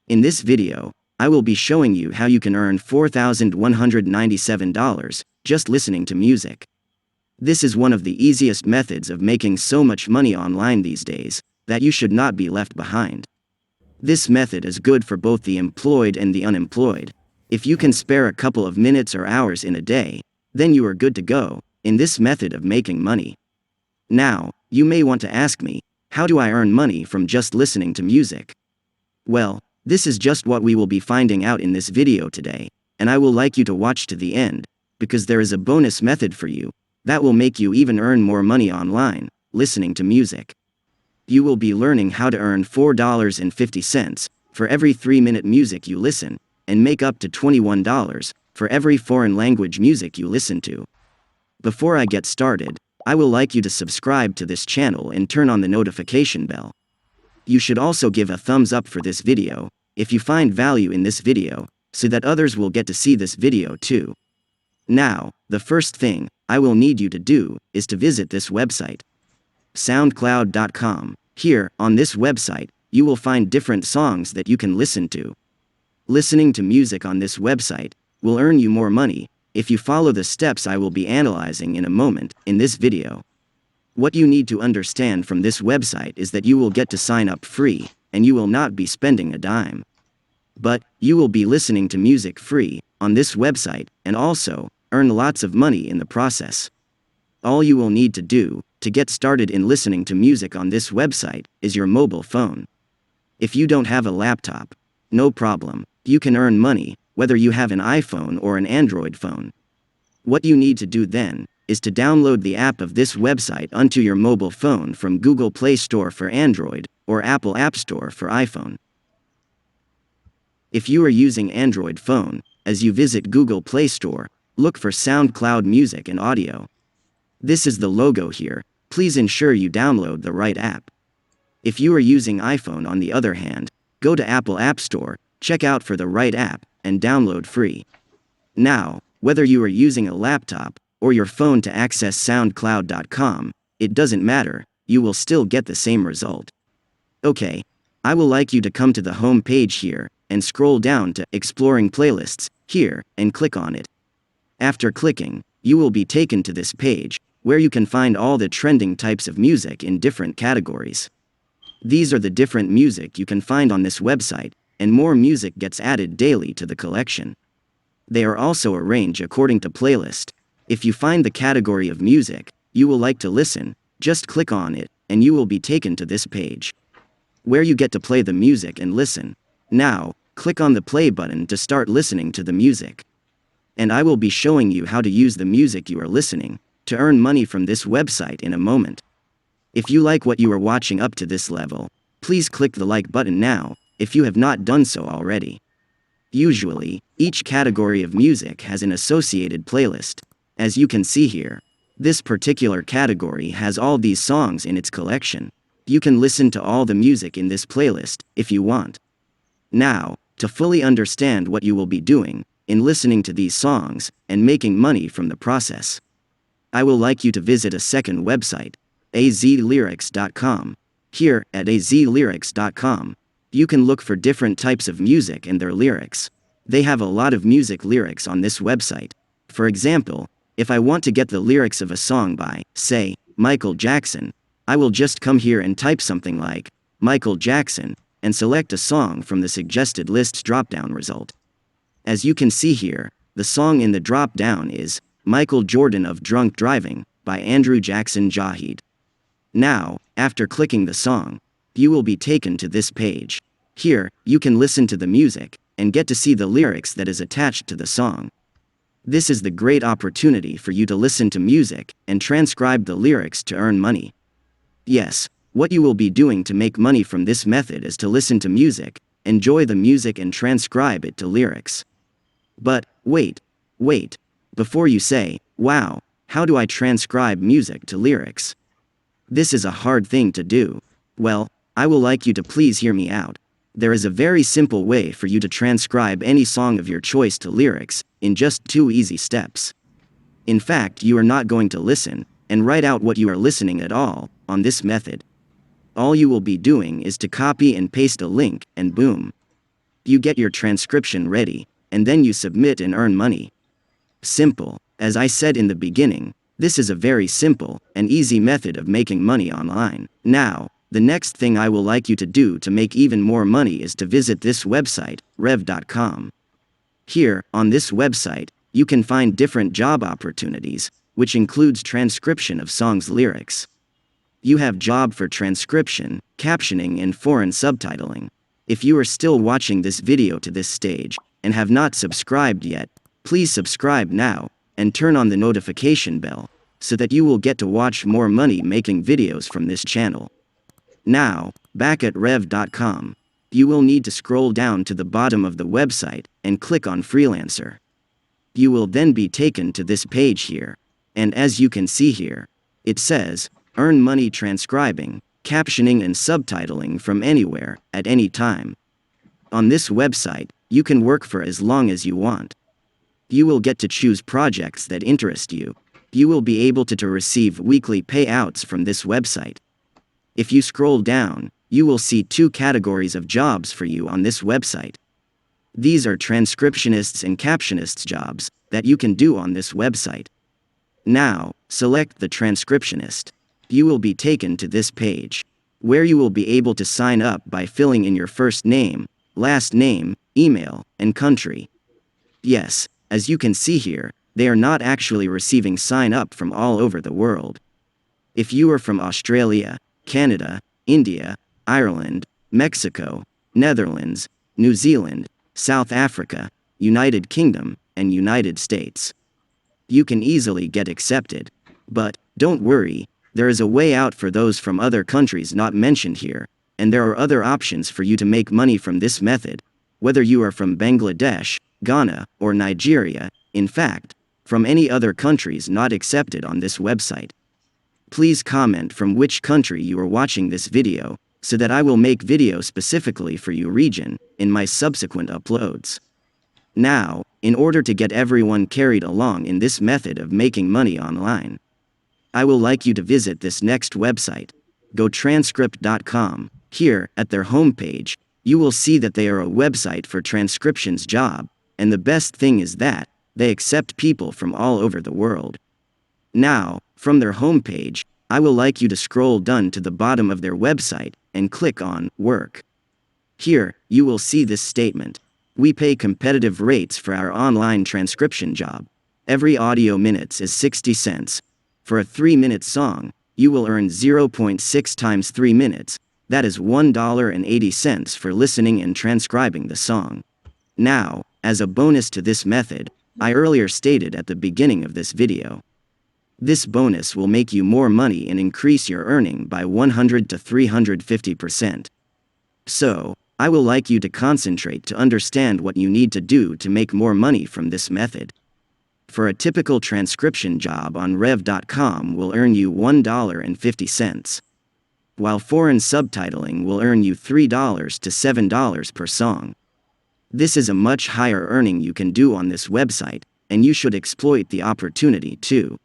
In this video, I will be showing you how you can earn $4,197 just listening to music. This is one of the easiest methods of making so much money online these days that you should not be left behind. This method is good for both the employed and the unemployed. If you can spare a couple of minutes or hours in a day, then you are good to go in this method of making money. Now, you may want to ask me, how do I earn money from just listening to music? Well, this is just what we will be finding out in this video today, and I will like you to watch to the end, because there is a bonus method for you that will make you even earn more money online, listening to music. You will be learning how to earn $4.50 for every 3-minute music you listen, and make up to $21 for every foreign language music you listen to. Before I get started, I will like you to subscribe to this channel and turn on the notification bell. You should also give a thumbs up for this video if you find value in this video, so that others will get to see this video too. Now, the first thing I will need you to do is to visit this website, SoundCloud.com. Here, on this website, you will find different songs that you can listen to. Listening to music on this website will earn you more money if you follow the steps I will be analyzing in a moment in this video. What you need to understand from this website is that you will get to sign up free, and you will not be spending a dime. But you will be listening to music free on this website and also earn lots of money in the process. All you will need to do to get started in listening to music on this website is your mobile phone. If you don't have a laptop, no problem, you can earn money whether you have an iPhone or an Android phone. What you need to do then is to download the app of this website onto your mobile phone from Google Play Store for Android or Apple App Store for iPhone. If you are using Android phone, as you visit Google Play Store, look for SoundCloud Music and Audio. This is the logo here. Please ensure you download the right app. If you are using iPhone on the other hand, go to Apple App Store, check out for the right app, and download free. Now, whether you are using a laptop or your phone to access SoundCloud.com, it doesn't matter, you will still get the same result. Okay, I will like you to come to the home page here, and scroll down to Exploring Playlists, here, and click on it. After clicking, you will be taken to this page, where you can find all the trending types of music in different categories. These are the different music you can find on this website, and more music gets added daily to the collection. They are also arranged according to playlist. If you find the category of music you will like to listen, just click on it, and you will be taken to this page, where you get to play the music and listen. Now, click on the play button to start listening to the music. And I will be showing you how to use the music you are listening to earn money from this website in a moment. If you like what you are watching up to this level, please click the like button now, if you have not done so already. Usually, each category of music has an associated playlist. As you can see here, this particular category has all these songs in its collection. You can listen to all the music in this playlist, if you want. Now, to fully understand what you will be doing in listening to these songs and making money from the process, I will like you to visit a second website, azlyrics.com. Here, at azlyrics.com, you can look for different types of music and their lyrics. They have a lot of music lyrics on this website. For example, if I want to get the lyrics of a song by, say, Michael Jackson, I will just come here and type something like Michael Jackson, and select a song from the suggested list's drop-down result. As you can see here, the song in the drop-down is Michael Jordan of Drunk Driving by Andrew Jackson Jaheed. Now, after clicking the song, you will be taken to this page. Here, you can listen to the music and get to see the lyrics that is attached to the song. This is the great opportunity for you to listen to music and transcribe the lyrics to earn money. Yes, what you will be doing to make money from this method is to listen to music, enjoy the music and transcribe it to lyrics. But, wait. Before you say, wow, how do I transcribe music to lyrics? This is a hard thing to do. Well, I will like you to please hear me out. There is a very simple way for you to transcribe any song of your choice to lyrics, in just 2 easy steps. In fact, you are not going to listen and write out what you are listening at all on this method. All you will be doing is to copy and paste a link, and boom. You get your transcription ready, and then you submit and earn money. Simple. As I said in the beginning, this is a very simple and easy method of making money online. Now, the next thing I will like you to do to make even more money is to visit this website, rev.com. Here, on this website, you can find different job opportunities, which includes transcription of songs' lyrics. You have job for transcription, captioning and foreign subtitling. If you are still watching this video to this stage, and have not subscribed yet, please subscribe now, and turn on the notification bell, so that you will get to watch more money-making videos from this channel. Now, back at rev.com, you will need to scroll down to the bottom of the website, and click on Freelancer. You will then be taken to this page here, and as you can see here, it says, earn money transcribing, captioning and subtitling from anywhere, at any time. On this website, you can work for as long as you want. You will get to choose projects that interest you. You will be able to receive weekly payouts from this website. If you scroll down, you will see 2 categories of jobs for you on this website. These are transcriptionists and captionists jobs that you can do on this website. Now, select the transcriptionist. You will be taken to this page, where you will be able to sign up by filling in your first name, last name, email, and country. Yes, as you can see here, they are not actually receiving sign up from all over the world. If you are from Australia, Canada, India, Ireland, Mexico, Netherlands, New Zealand, South Africa, United Kingdom, and United States, you can easily get accepted. But, don't worry, there is a way out for those from other countries not mentioned here, and there are other options for you to make money from this method, whether you are from Bangladesh, Ghana, or Nigeria, in fact, from any other countries not accepted on this website. Please comment from which country you are watching this video, so that I will make video specifically for your region, in my subsequent uploads. Now, in order to get everyone carried along in this method of making money online, I will like you to visit this next website, GoTranscript.com. Here, at their homepage, you will see that they are a website for transcriptions job, and the best thing is that they accept people from all over the world. Now, from their homepage, I will like you to scroll down to the bottom of their website, and click on Work. Here, you will see this statement. We pay competitive rates for our online transcription job. Every audio minutes is 60 cents. For a 3-minute song, you will earn 0.6 times 3 minutes, that is $1.80 for listening and transcribing the song. Now, as a bonus to this method, I earlier stated at the beginning of this video, this bonus will make you more money and increase your earning by 100 to 350%. So, I will like you to concentrate to understand what you need to do to make more money from this method. For a typical transcription job on rev.com will earn you $1.50, while foreign subtitling will earn you $3 to $7 per song. This is a much higher earning you can do on this website, and you should exploit the opportunity too.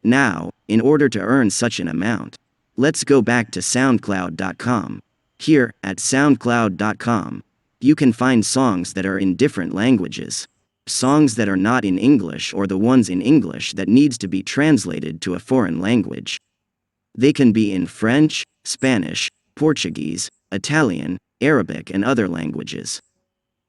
Now, in order to earn such an amount, let's go back to SoundCloud.com. Here, at SoundCloud.com, you can find songs that are in different languages. Songs that are not in English or the ones in English that needs to be translated to a foreign language. They can be in French, Spanish, Portuguese, Italian, Arabic and other languages.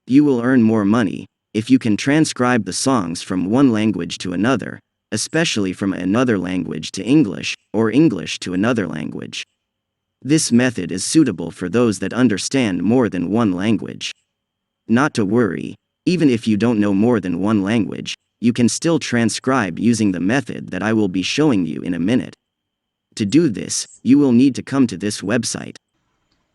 You will earn more money if you can transcribe the songs from one language to another, especially from another language to English, or English to another language. This method is suitable for those that understand more than one language. Not to worry, even if you don't know more than one language, you can still transcribe using the method that I will be showing you in a minute. To do this, you will need to come to this website,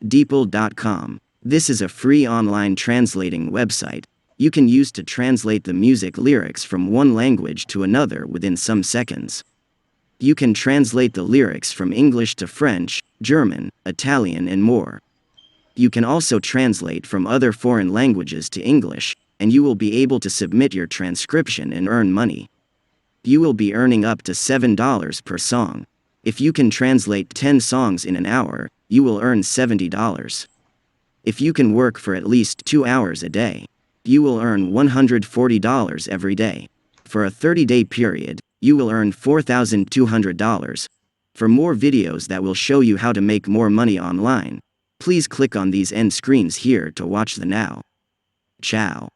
DeepL.com. This is a free online translating website you can use to translate the music lyrics from one language to another within some seconds. You can translate the lyrics from English to French, German, Italian and more. You can also translate from other foreign languages to English, and you will be able to submit your transcription and earn money. You will be earning up to $7 per song. If you can translate 10 songs in an hour, you will earn $70. If you can work for at least 2 hours a day, you will earn $140 every day. For a 30-day period, you will earn $4,200. For more videos that will show you how to make more money online, please click on these end screens here to watch the now. Ciao.